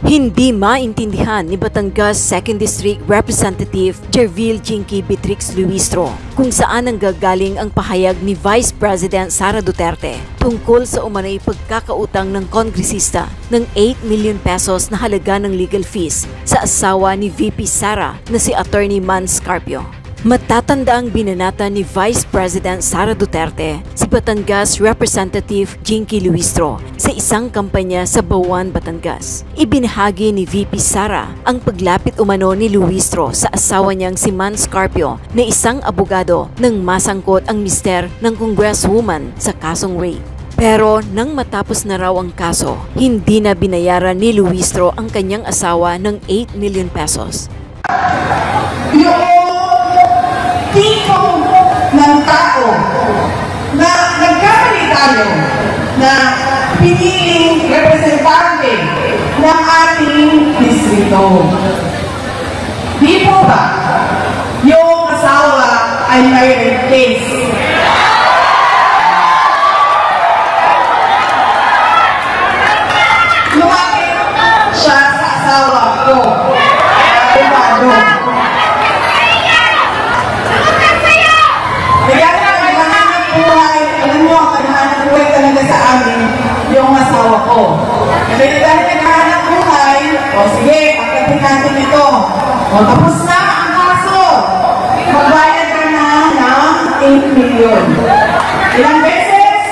Hindi maintindihan ni Batangas 2nd District Representative Jervil Jinky Beatrix Luistro kung saan nanggagaling ang pahayag ni Vice President Sara Duterte tungkol sa umanay pagkakautang ng kongresista ng 8 million pesos na halaga ng legal fees sa asawa ni VP Sara na si Attorney Man Scarpio. Matatandaang binanata ni Vice President Sara Duterte si Batangas Representative Jinky Luistro sa isang kampanya sa Bawan, Batangas. Ibinahagi ni VP Sara ang paglapit umano ni Luistro sa asawa niyang si Man Scarpio na isang abogado nang masangkot ang mister ng congresswoman sa kasong rape. Pero nang matapos na raw ang kaso, hindi na binayaran ni Luistro ang kanyang asawa ng 8 million pesos. Tipo ng tao na nagkamali tayo na piniling representante ng ating distrito. Di po ba yung asawa ay may case? Lumapit siya sa asawa ko. Yung asawa ko. Dahil naghahanap buhay, o sige, pagkatin natin ito. O tapos na ang kaso. Magbayad ka na ng 8 million. Ilang beses,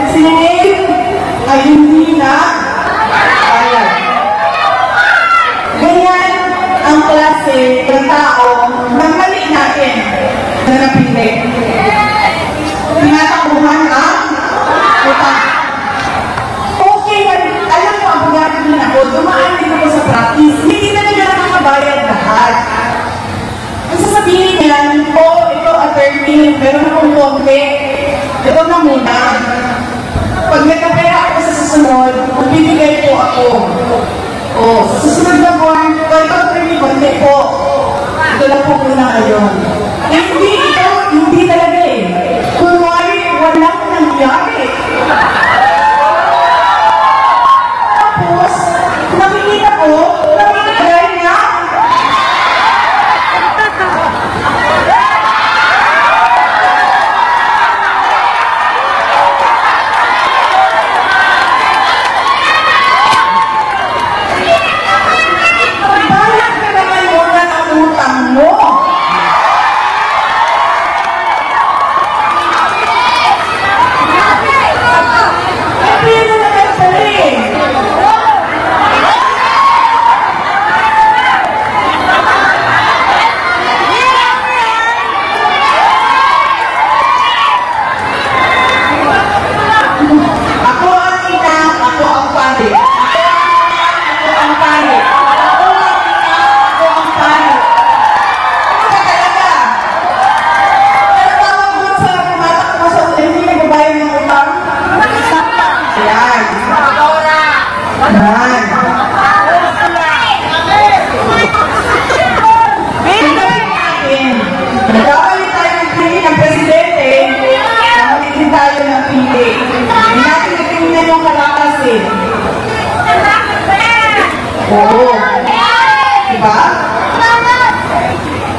siningil ay hindi na bayad. Ganyan ang klase ng tao ng mali natin na napili. Tinatakbuhan ang utang. Dumaan din ako sa practice, hindi na nila nakakabayad lahat. Ang sasabihin niyan, ito attorney, meron akong konti, ito na muna. Pag nagkapera ako sa susunod, magbibigay po ako. Sa susunod na buwan, ito attorney, konti po. Ito lang po muna ngayon. Hindi talaga eh. Kung walang nangyari. Nakikita ko, nakikita niya. Bayad ka naman muna ng utang mo.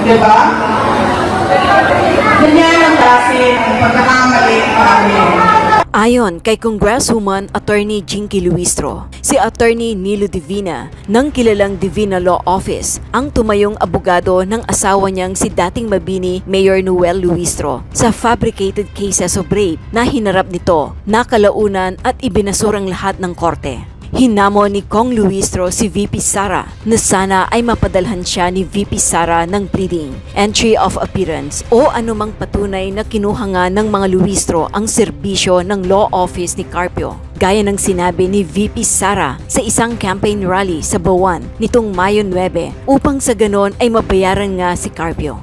Diba? Ganyan ang klase ng pagkakamali namin. Ayon kay Congresswoman Attorney Jinky Luistro, si Attorney Nilo Divina ng kilalang Divina Law Office ang tumayong abogado ng asawa niyang si dating Mabini Mayor Noel Luistro sa fabricated cases of rape na hinarap nito, nakalaunan at ibinasurang lahat ng korte. Hinamon ni Kong Luistro si VP Sara na sana ay mapadalhan siya ni VP Sara ng pleading, entry of appearance o anumang patunay na kinuha nga ng mga Luistro ang serbisyo ng law office ni Carpio. Gaya ng sinabi ni VP Sara sa isang campaign rally sa Bawan nitong Mayo 9 upang sa ganon ay mabayaran nga si Carpio.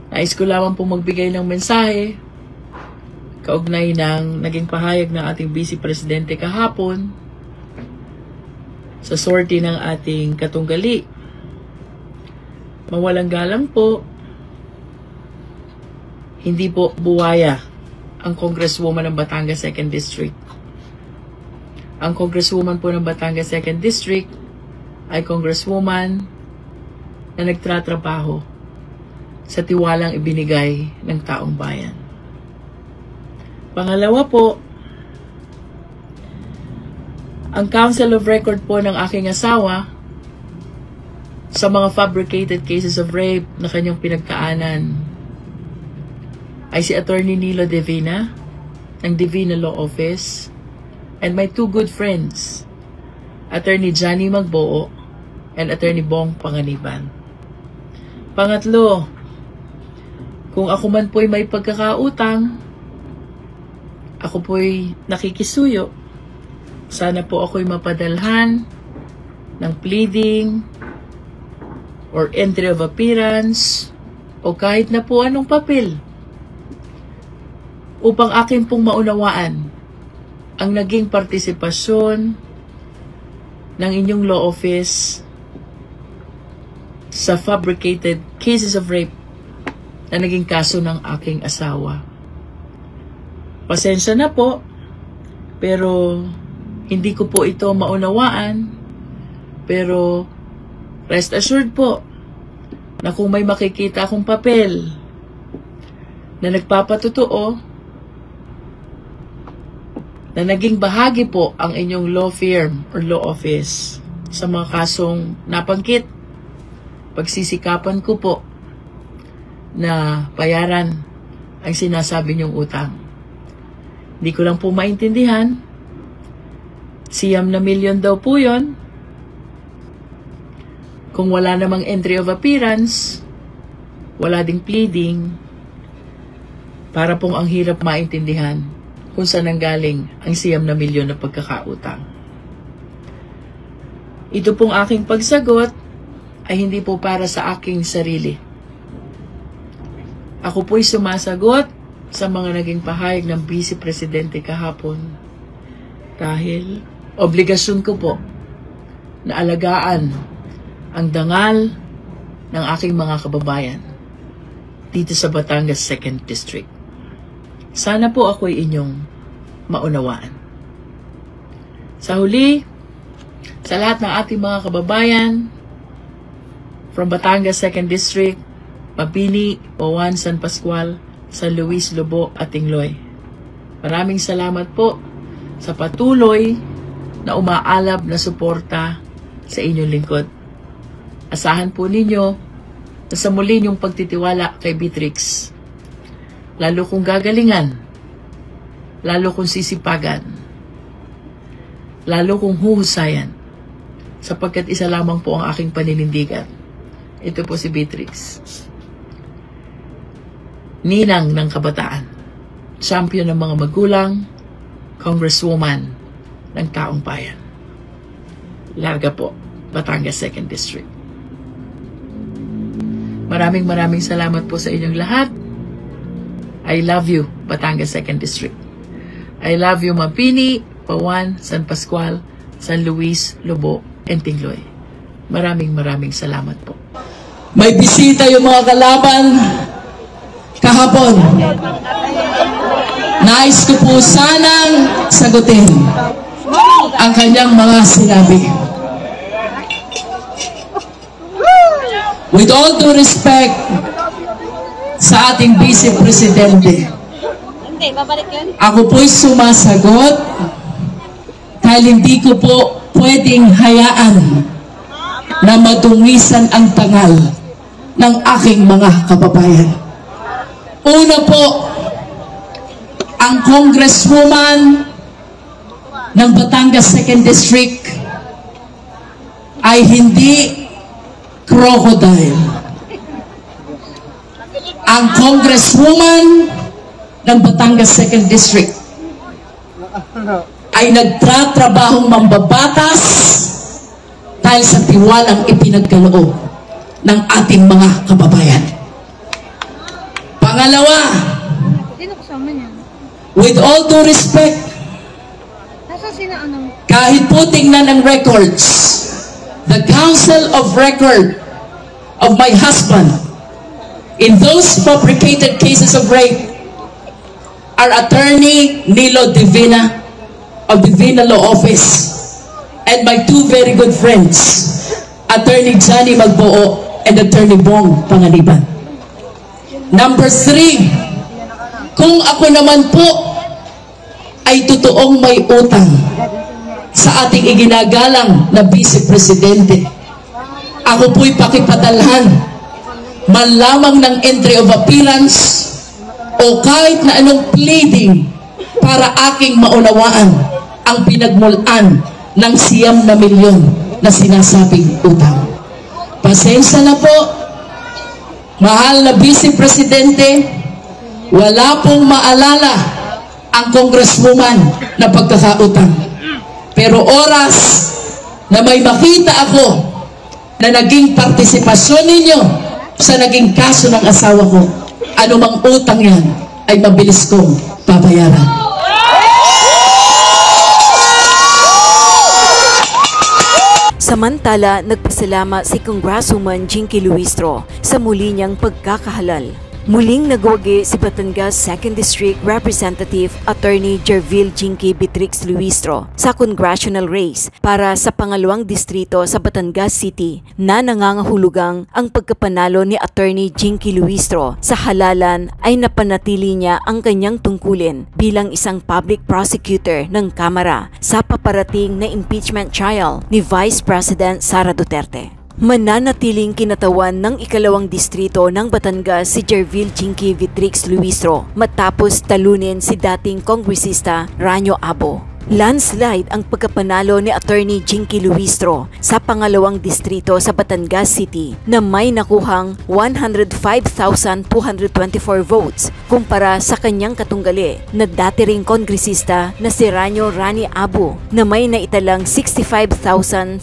Nais ko lamang po magbigay ng mensahe kaugnay ng naging pahayag ng ating Vice Presidente kahapon sa sortie ng ating katunggali. Mawalang galang po, hindi po buwaya ang Congresswoman ng Batangas 2nd District. Ang Congresswoman po ng Batangas 2nd District ay congresswoman na nagtratrabaho sa tiwalang ibinigay ng taong bayan. Pangalawa po, ang Council of Record po ng aking asawa sa mga fabricated cases of rape na kanyang pinagkaanan ay si Attorney Nilo Divina ng Divina Law Office and my two good friends, Attorney Johnny Magboo and Attorney Bong Panganiban. Pangatlo, kung ako man po'y may pagkakautang, ako po'y nakikisuyo, sana po ako'y mapadalhan ng pleading or entry of appearance o kahit na po anong papel upang akin pong maunawaan ang naging partisipasyon ng inyong law office sa fabricated cases of rape na naging kaso ng aking asawa. Pasensya na po, pero hindi ko po ito maunawaan, pero rest assured po na kung may makikita akong papel na nagpapatotoo na naging bahagi po ang inyong law firm or law office sa mga kasong nabanggit, pagsisikapan ko po na bayaran ang sinasabi niyong utang. Hindi ko lang po maintindihan, siyam na milyon daw po yun. Kung wala namang entry of appearance, wala ding pleading, para pong ang hirap maintindihan kung saan nanggaling ang siyam na milyon na pagkakautang. Ito pong aking pagsagot ay hindi po para sa aking sarili. Ako po'y sumasagot sa mga naging pahayag ng Vice Presidente kahapon dahil obligasyon ko po na alagaan ang dangal ng aking mga kababayan dito sa Batangas 2nd District. Sana po ako'y inyong maunawaan. Sa huli, sa lahat ng ating mga kababayan from Batangas 2nd District, Mabini, Pawan, San Pascual, San Luis, Lobo at Tingloy. Maraming salamat po sa patuloy na umaalab na suporta sa inyong lingkod. Asahan po ninyo na sa muli niyong pagtitiwala kay Beatrix, lalo kong gagalingan, lalo kong sisipagan, lalo kong huhusayan, sapagkat isa lamang po ang aking paninindigan. Ito po si Beatrix, ninang ng kabataan, champion ng mga magulang, congresswoman ng taong bayan. Larga po, Batangas 2nd District. Maraming salamat po sa inyong lahat. I love you, Batangas 2nd District. I love you, Mapini, Pawan, San Pascual, San Luis, Lobo, and Tingloy. Maraming salamat po. May bisita yung mga kalaban kahapon. Nais ko po sanang sagutin ang kanyang mga sinabi. With all due respect sa ating Vice Presidente, ako po'y sumasagot dahil hindi ko po pwedeng hayaan na madungisan ang tangal ng aking mga kababayan. Una po, ang congresswoman ng Batangas 2nd District ay hindi crocodile. Ang congresswoman ng Batangas 2nd District ay nagtatrabahong mambabatas dahil sa tiwalang ipinagkaloob ng ating mga kababayan. Pangalawa, with all due respect, kahit po tingnan ang records, the Council of Record of my husband in those fabricated cases of rape are Attorney Nilo Divina of Divina Law Office and my two very good friends, Attorney Johnny Magbuo and Attorney Bong Panganiban. Number 3, kung ako naman po ay totoong may utang sa ating iginagalang na Vice Presidente, ako po'y pakipadalhan man lamang ng entry of appearance o kahit na anong pleading para aking maunawaan ang pinagmulan ng 9 na milyon na sinasabing utang. Pasensya na po, mahal na Vice Presidente, wala pong maalala ang congresswoman na pagkakautang. Pero oras na may makita ako na naging partisipasyon ninyo sa naging kaso ng asawa ko, anumang utang yan ay mabilis kong babayaran. Samantala, nagpasalamat si Congresswoman Jinky Luistro sa muli niyang pagkakahalal. Muling nagwagi si Batangas 2nd District Representative Attorney Jervil Jinky Bitrix Luistro sa congressional race para sa pangalawang distrito sa Batangas City na nangangahulugang ang pagkapanalo ni Attorney Jinky Luistro sa halalan ay napanatili niya ang kanyang tungkulin bilang isang public prosecutor ng Kamara sa paparating na impeachment trial ni Vice President Sara Duterte. Mananatiling kinatawan ng ikalawang distrito ng Batangas si Jervil Jinky Bitrix Luistro matapos talunin si dating kongresista Ranyo Abo. Landslide ang pagkapanalo ni Attorney Jinky Luistro sa pangalawang distrito sa Batangas City na may nakuhang 105,224 votes kumpara sa kanyang katunggali na dati ring kongresista na si Ranyo Rani Abo na may naitalang 65,690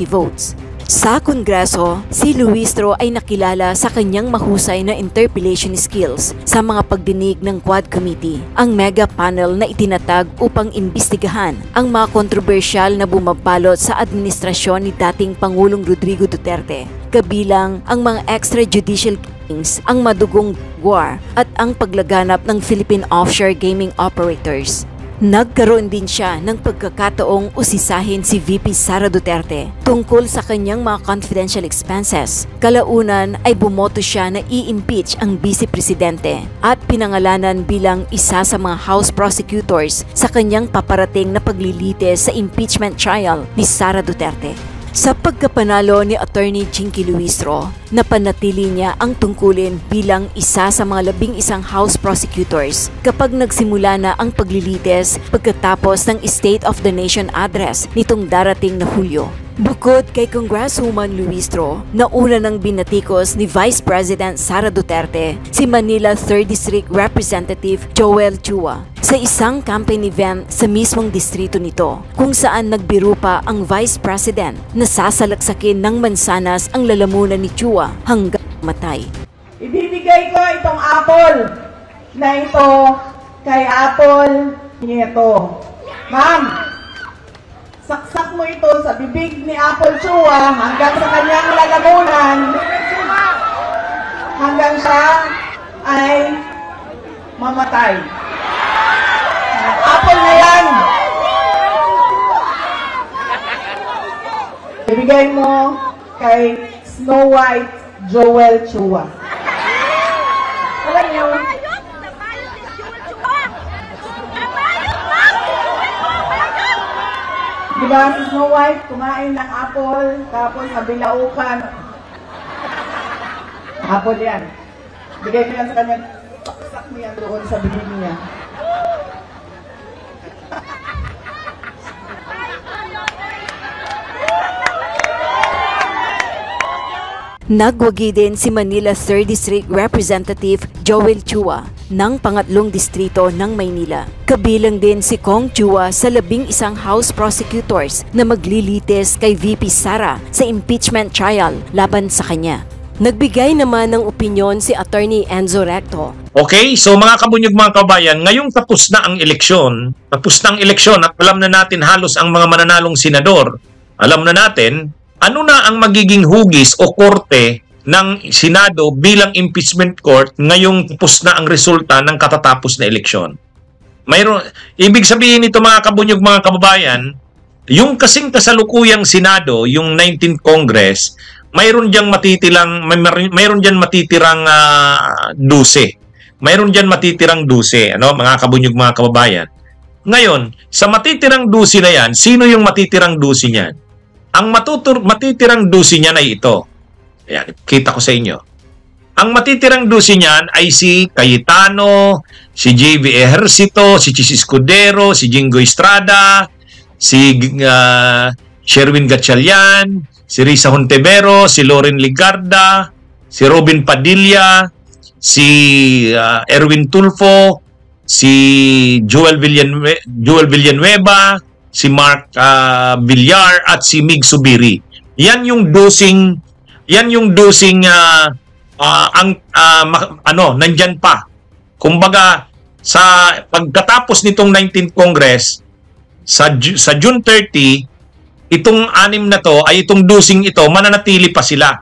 votes. Sa Kongreso, si Luistro ay nakilala sa kanyang mahusay na interpellation skills sa mga pagdinig ng Quad Committee, ang mega panel na itinatag upang imbestigahan ang mga kontrobersyal na bumabalot sa administrasyon ni dating Pangulong Rodrigo Duterte, kabilang ang mga extrajudicial killings, ang madugong war at ang paglaganap ng Philippine offshore gaming operators. Nagkaroon din siya ng pagkakataong usisahin si VP Sara Duterte tungkol sa kanyang mga confidential expenses. Kalaunan ay bumoto siya na i-impeach ang Vice Presidente at pinangalanan bilang isa sa mga House prosecutors sa kanyang paparating na paglilitis sa impeachment trial ni Sara Duterte. Sa pagkapanalo ni Attorney Jinky Luistro, napanatili niya ang tungkulin bilang isa sa mga 11 House prosecutors kapag nagsimula na ang paglilitis pagkatapos ng State of the Nation address nitong darating na Hulyo. Bukod kay Congresswoman Luistro, nauna ng binatikos ni Vice President Sara Duterte si Manila 3rd District Representative Joel Chua sa isang campaign event sa mismong distrito nito kung saan nagbiro pa ang Vice President na sasalaksakin ng mansanas ang lalamunan ni Chua hanggang matay. Ibibigay ko itong apple na ito kay Apple Nieto. Ma'am, saksak mo ito sa bibig ni Apple Chua hanggang sa kanyang lalamunan hanggang siya ay mamatay. Apple na yan. Ibigay mo kay Snow White Joel Chua. Alam niyo, diba si Snow White kumain ng apple tapos nabilaukan. Apple yan. Bigay mo yan sa kanya. Saksak mo yan doon sa bibig niya. Nagwagi din si Manila 3rd District Representative Joel Chua ng pangatlong distrito ng Maynila. Kabilang din si Kong Chua sa 11 House prosecutors na maglilitis kay VP Sara sa impeachment trial laban sa kanya. Nagbigay naman ng opinyon si Attorney Enzo Recto. Okay, so mga kabunyog mga kabayan, ngayong tapos na ang eleksyon at alam na natin halos ang mga mananalong senador, alam na natin ano na ang magiging hugis o korte ng Senado bilang impeachment court ngayong tapos na ang resulta ng katatapos na eleksyon. Ibig sabihin nito mga kabunyog mga kababayan, Yung kasing kasalukuyang Senado, yung 19th Congress, mayroon diyang mayroon diyan matitirang 12. Mayroon diyan matitirang 12, ano, mga kabunyog, mga kababayan. Ngayon, sa matitirang 12 na yan, sino yung matitirang 12 niyan? Ang matitirang 12 niyan ay ito. Ayan, kita ko sa inyo. Ang matitirang 12 niyan ay si Cayetano, si JV Ejercito, si Chis Escudero, si Jingo Estrada, si Sherwin Gatchalian, si Risa Hontevero, si Loren Ligarda, si Robin Padilla, si Erwin Tulfo, si Joel Villanueva, si Mark Villar, at si Mig Subiri. Yan yung dosing nandyan pa. Kumbaga, sa pagkatapos nitong 19th Congress, sa June 30, itong anim na to, ay itong dosing ito, mananatili pa sila.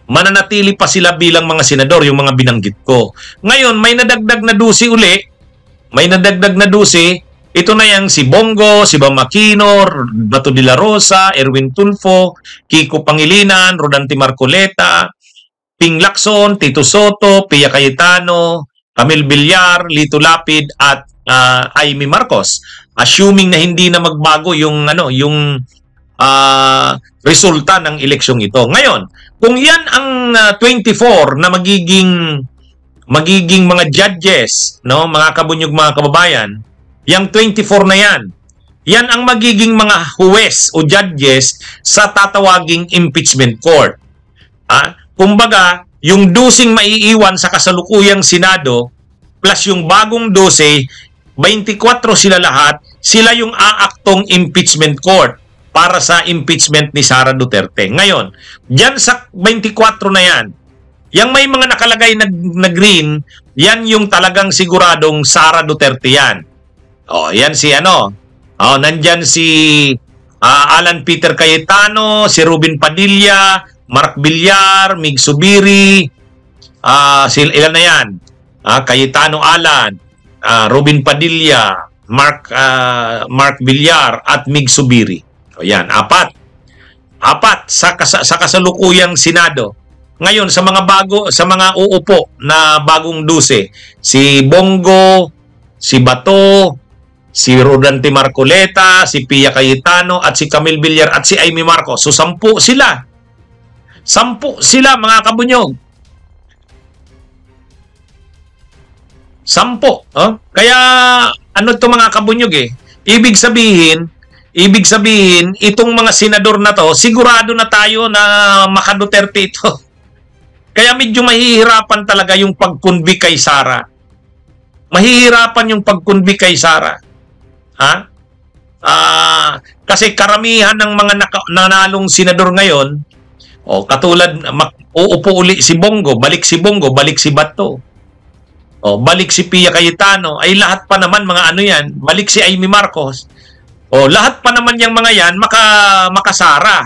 Mananatili pa sila bilang mga senador, yung mga binanggit ko. Ngayon, may nadagdag na dusi uli. May nadagdag na dusi. Ito na yung si Bongo, si Bam Aquino, Bato de la Rosa, Erwin Tulfo, Kiko Pangilinan, Rodante Marcoleta, Ping Lacson, Tito Soto, Pia Cayetano, Camille Villar, Lito Lapid, at Amy Marcos. Assuming na hindi na magbago yung resulta ng eleksyong ito. Ngayon, kung yan ang 24 na magiging mga judges, no, mga kabunyog, mga kababayan, yung 24 na yan ang magiging mga huwes o judges sa tatawaging impeachment court. Kumbaga, yung dosing maiiwan sa kasalukuyang Senado plus yung bagong 12, 24 sila lahat, sila yung aaktong impeachment court para sa impeachment ni Sara Duterte. Ngayon, dyan sa 24 na yan, yung may mga nakalagay na green, yan yung talagang siguradong Sara Duterte yan. Yan si nandyan si Alan Peter Cayetano, si Robin Padilla, Mark Villar, Mig Subiri, ilan na yan? Cayetano Alan, Robin Padilla, Mark Villar, at Mig Subiri. Yan, apat sa kasalukuyang Senado. Ngayon, sa mga uupo na bagong 12, si Bongo, si Bato, si Rodante Marcoleta, si Pia Cayetano, at si Camille Villar, at si Amy Marcos. So, 10 sila. 10 sila, mga kabunyog. 10. Kaya, ano ito, mga kabunyog eh? Ibig sabihin, itong mga senador na to, sigurado na tayo na maka-Duterte ito. Kaya medyo mahihirapan talaga yung pag-convict kay Sara. Mahihirapan yung pag-convict kay Sara. Kasi karamihan ng mga nanalong senador ngayon, katulad, uupo uli si Bongo, balik si Bato. Balik si Pia Cayetano, ay lahat pa naman mga yan, balik si Amy Marcos. Lahat pa naman yung mga yan makasara.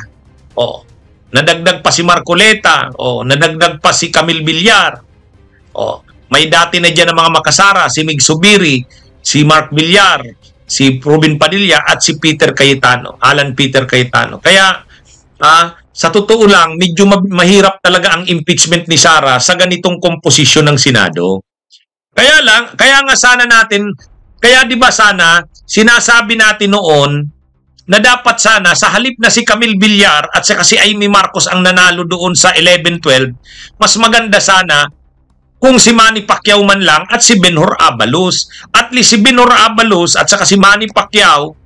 Nadagdag pa si Marcoleta, nadagdag pa si Camille Villar. May dati na diyan ng mga makasara, si Mig Subiri, si Mark Villar, si Robin Padilla, at si Peter Cayetano, Alan Peter Cayetano. Kaya sa totoo lang, medyo mahirap talaga ang impeachment ni Sara sa ganitong komposisyon ng Senado. Kaya nga sana natin, kaya di ba sana, sinasabi natin noon na dapat sana, sa halip na si Camille Villar at saka si Amy Marcos ang nanalo doon sa 11-12, mas maganda sana kung si Manny Pacquiao man lang at si Benhur Abalos. At least si Benhur Abalos at saka si Manny Pacquiao,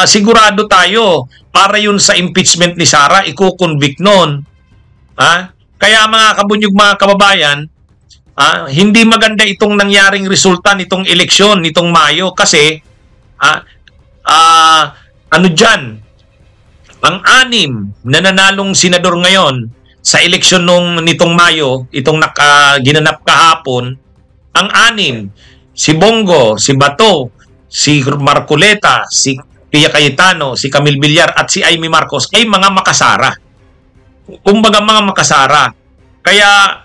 sigurado tayo para yun sa impeachment ni Sara, iko-convict nun. Kaya mga kabunyog, mga kababayan, hindi maganda itong nangyaring resulta nitong eleksyon, nitong Mayo, kasi ang 6 na nanalong senador ngayon sa eleksyon nitong Mayo, itong ginanap kahapon, ang 6, si Bongo, si Bato, si Marcoleta, si Pia Cayetano, si Camille Villar, at si Amy Marcos ay mga makasara. Kumbaga mga makasara. Kaya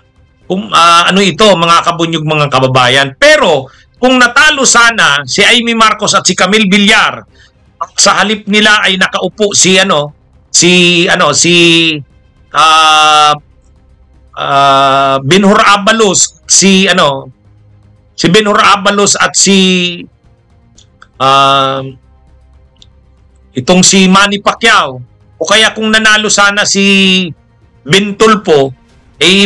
ito, mga kabunyog, mga kababayan. Pero kung natalo sana si Amy Marcos at si Camille Villar, sa halip nila ay nakaupo si Benhur Abalos, si Benhur Abalos at itong si Manny Pacquiao, o kaya kung nanalo sana si Ben Tulfo,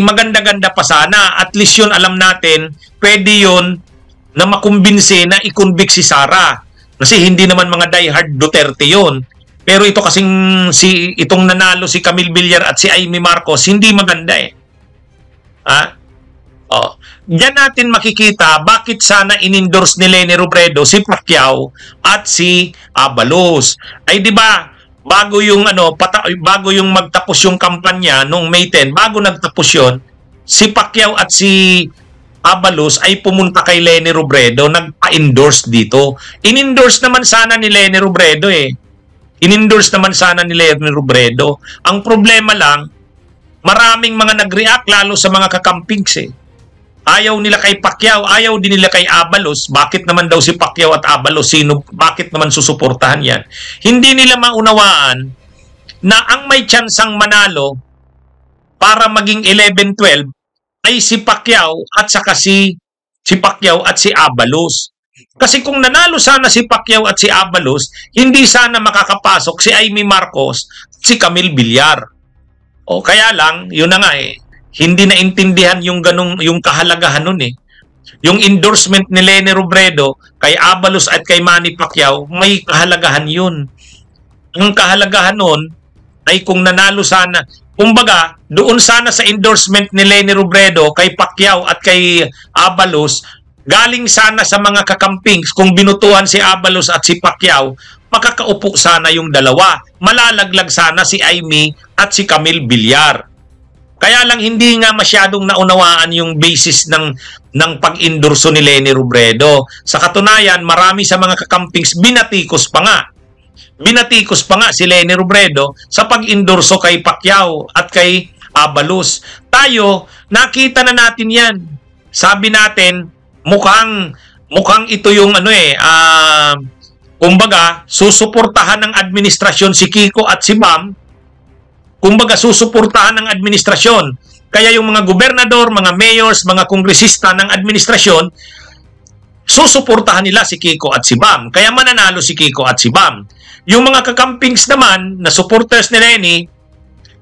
maganda-ganda pa sana. At least yun, alam natin, pwede yun na makumbinsi na i-convict si Sara. Kasi hindi naman mga diehard Duterte yun. Pero ito kasing itong nanalo si Camille Villar at si Amy Marcos, hindi maganda eh. Diyan natin makikita bakit sana in-endorse ni Leni Robredo si Pacquiao at si Abalos. Ay di ba, bago yung magtapos yung kampanya noong May 10, bago nagtapos yon, si Pacquiao at si Abalos ay pumunta kay Leni Robredo, nagpa-endorse dito. In-endorse naman sana ni Leni Robredo eh. In-endorse naman sana ni Leni Robredo. Ang problema lang, maraming mga nag-react, lalo sa mga kakampings eh. Ayaw nila kay Pacquiao, ayaw din nila kay Abalos. Bakit naman daw si Pacquiao at Abalos? Bakit naman susuportahan yan? Hindi nila maunawaan na ang may tsansang manalo para maging 11-12 ay si Pacquiao at saka si Pacquiao at si Abalos. Kasi kung nanalo sana si Pacquiao at si Abalos, hindi sana makakapasok si Amy Marcos at si Camille Villar. O kaya lang, yun na nga eh. Hindi naintindihan yung kahalagahan nun eh. Yung endorsement ni Leni Robredo kay Abalos at kay Manny Pacquiao, may kahalagahan yun. Ang kahalagahan nun ay kung nanalo sana, kumbaga, doon sana sa endorsement ni Leni Robredo kay Pacquiao at kay Abalos, galing sana sa mga kakampings, kung binutuhan si Abalos at si Pacquiao, makakaupo sana yung dalawa. Malalaglag sana si Amy at si Camille Villar. Kaya lang hindi nga masyadong naunawaan yung basis ng pag-endorso ni Leni Robredo. Sa katunayan, marami sa mga kakampings binatikos pa nga. Binatikos pa nga si Leni Robredo sa pag-endorso kay Pacquiao at kay Abalos. Tayo, nakita na natin yan. Sabi natin, mukhang ito yung kumbaga, susuportahan ng administrasyon si Kiko at si Bam. Kumbaga, susuportahan ng administrasyon. Kaya yung mga gobernador, mga mayors, mga kongresista ng administrasyon, susuportahan nila si Kiko at si Bam. Kaya mananalo si Kiko at si Bam. Yung mga kakampings naman na supporters ni Leni,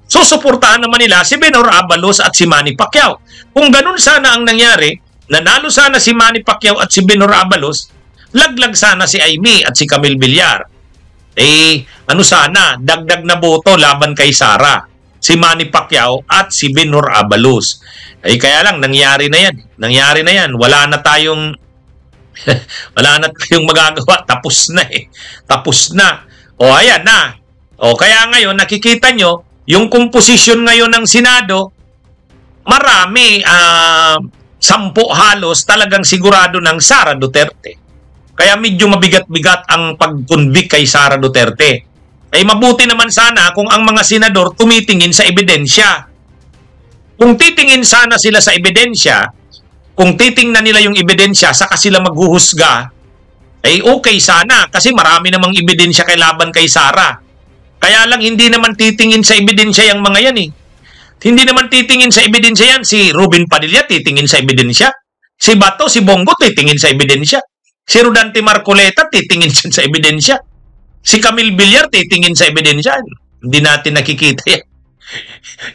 susuportahan naman nila si Benhur Abalos at si Manny Pacquiao. Kung ganun sana ang nangyari, nanalo sana si Manny Pacquiao at si Benhur Abalos, laglag sana si Amy at si Camille Villar. Sana, dagdag na boto laban kay Sara, si Manny Pacquiao at si Benhur Abalos. Kaya lang, nangyari na yan. Nangyari na yan. Wala na tayong magagawa. Tapos na eh. Tapos na. Ayan na. Kaya ngayon, nakikita nyo, yung komposisyon ngayon ng Senado, marami, 10 halos, talagang sigurado ng Sara Duterte. Kaya medyo mabigat-bigat ang pag-convict kay Sara Duterte. Mabuti naman sana kung ang mga senador tumitingin sa ebidensya. Kung titingin sana sila sa ebidensya, kung titingnan nila yung ebidensya, saka sila maghuhusga, okay sana. Kasi marami namang ebidensya kay laban kay Sara. Kaya lang hindi naman titingin sa ebidensya yung mga yan eh. Hindi naman titingin sa ebidensya yan. Si Robin Padilla titingin sa ebidensya. Si Bato, si Bongo titingin sa ebidensya. Si Rodante Marcoleta titingin sa ebidensya. Si Camille Villar titingin sa ebidensya. Hindi natin nakikita yan.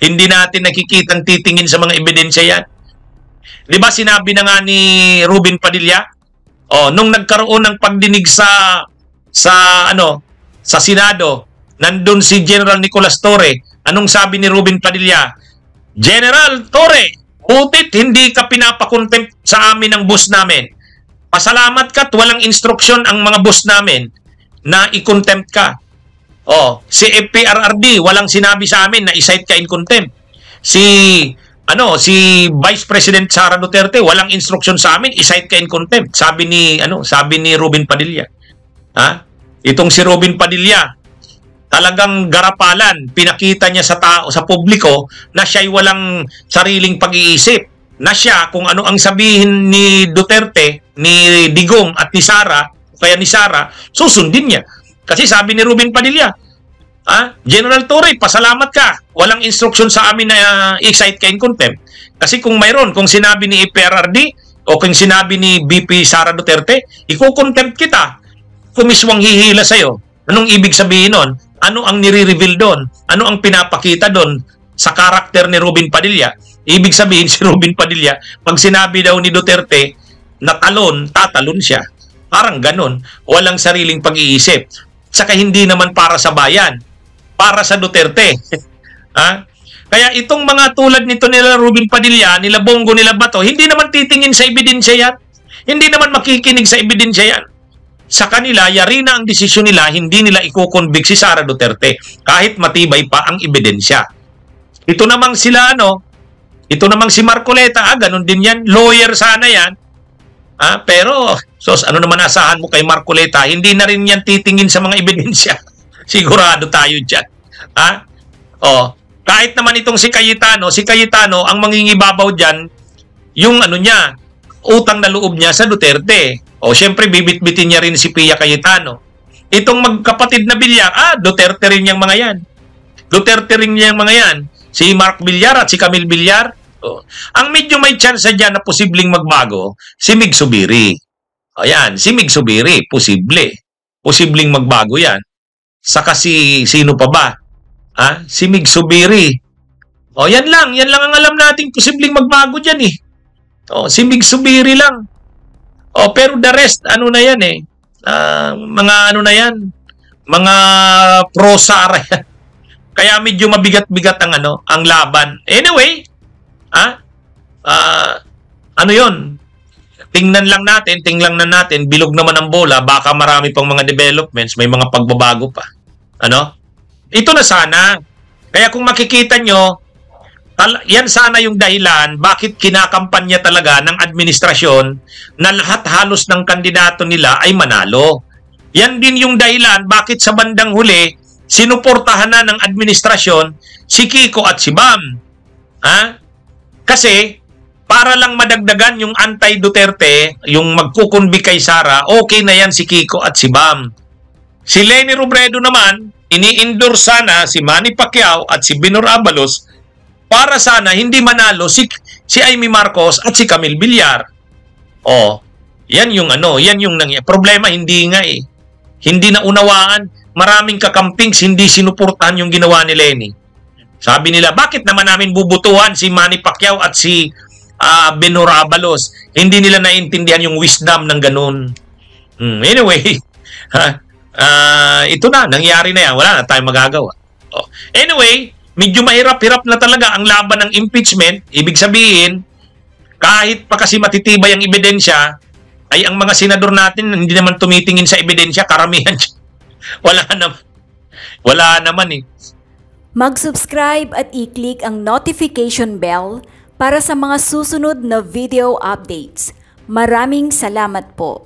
Hindi natin nakikita ang titingin sa mga ebidensya yan. Di ba sinabi na nga ni Robin Padilla? Nung nagkaroon ng pagdinig sa Senado, nandun si General Nicolas Torre. Anong sabi ni Robin Padilla? General Torre, butit hindi ka pinapakontempt sa amin ng boss namin. Pasalamat ka at walang instruksyon ang mga boss namin na i-contempt ka. Si FPRRD, walang sinabi sa amin na i-cite ka in contempt. Si Vice President Sara Duterte, walang instruksyon sa amin, i-cite ka in contempt. Sabi ni Robin Padilla. Itong si Robin Padilla, talagang garapalan, pinakita niya sa publiko na siya'y walang sariling pag-iisip. na siya kung ano ang sabihin ni Duterte, ni Digong at ni Sara, kaya ni Sara, susundin niya. Kasi sabi ni Ruben Padilla, General Torre, pasalamat ka. Walang instruction sa amin na i-cite ka in contempt. Kasi kung mayroon, kung sinabi ni PRRD o kung sinabi ni BP Sara Duterte, iko-contempt kita. Kumiswang hihila sa'yo. Anong ibig sabihin nun? Ano ang nire-reveal doon? Ano ang pinapakita doon sa karakter ni Ruben Padilla? Ibig sabihin si Ruben Padilla, pag sinabi daw ni Duterte na tatalon siya. Parang ganun. Walang sariling pag-iisip. Saka hindi naman para sa bayan. Para sa Duterte. Kaya itong mga tulad nito nila Ruben Padilla, nila Bongo, nila Bato, hindi naman titingin sa ebidensya yan. Hindi naman makikinig sa ebidensya yan. Sa kanila, yari na ang desisyon nila, hindi nila iko-convict si Sara Duterte kahit matibay pa ang ebidensya. Ito namang sila ito namang si Marcoleta, ganun din yan. Lawyer sana yan. Pero, ano naman asahan mo kay Marcoleta? Hindi na rin yan titingin sa mga ebidensya. Sigurado tayo dyan. Kahit naman itong si Cayetano, ang mangingibabaw dyan, yung niya, utang na loob niya sa Duterte. Siyempre, bibit-bitin niya rin si Pia Cayetano. Itong magkapatid na Villar, Duterte rin yung mga yan. Duterte rin yung mga yan. Si Mark Villar at si Camille Villar. Ang medyo may chance dyan na posibleng magbago, si Mig Zubiri. Ayan, si Mig Zubiri, posible. Posibleng magbago yan. Saka sino pa ba? Si Mig Zubiri. Yan lang ang alam nating posibleng magbago dyan eh. Si Mig Zubiri lang. Pero the rest, na yan eh. Mga na yan. Mga pro-Sara yan. Kaya medyo mabigat-bigat ang laban. Anyway, yun? Tingnan na natin, bilog naman ang bola, baka marami pang mga developments, may mga pagbabago pa. Ito na sana. Kaya kung makikita nyo, yan sana yung dahilan bakit kinakampanya talaga ng administrasyon na lahat halos ng kandidato nila ay manalo. Yan din yung dahilan bakit sa bandang huli, sinuportahan na ng administrasyon si Kiko at si Bam. Kasi, para lang madagdagan yung anti-Duterte, yung magkukunbi kay Sara, okay na yan si Kiko at si Bam. Si Leni Robredo naman, ini-endorse sana si Manny Pacquiao at si Binor Abalos para sana hindi manalo si Amy Marcos at si Camille Villar. Yan yung nangyayari. Problema, hindi nga eh. Hindi na unawaan, maraming kakampings hindi sinuportahan yung ginawa ni Leni. Sabi nila, bakit naman namin bubutuhan si Manny Pacquiao at si Binor Abalos? Hindi nila naintindihan yung wisdom ng ganun. Anyway, ito na, nangyari na yan. Wala na tayong magagawa. Anyway, medyo mahirap-hirap na talaga ang laban ng impeachment. Ibig sabihin, kahit pa kasi matitibay ang ebidensya, ay ang mga senador natin hindi naman tumitingin sa ebidensya, karamihan. Wala naman eh. Mag-subscribe at i-click ang notification bell para sa mga susunod na video updates. Maraming salamat po.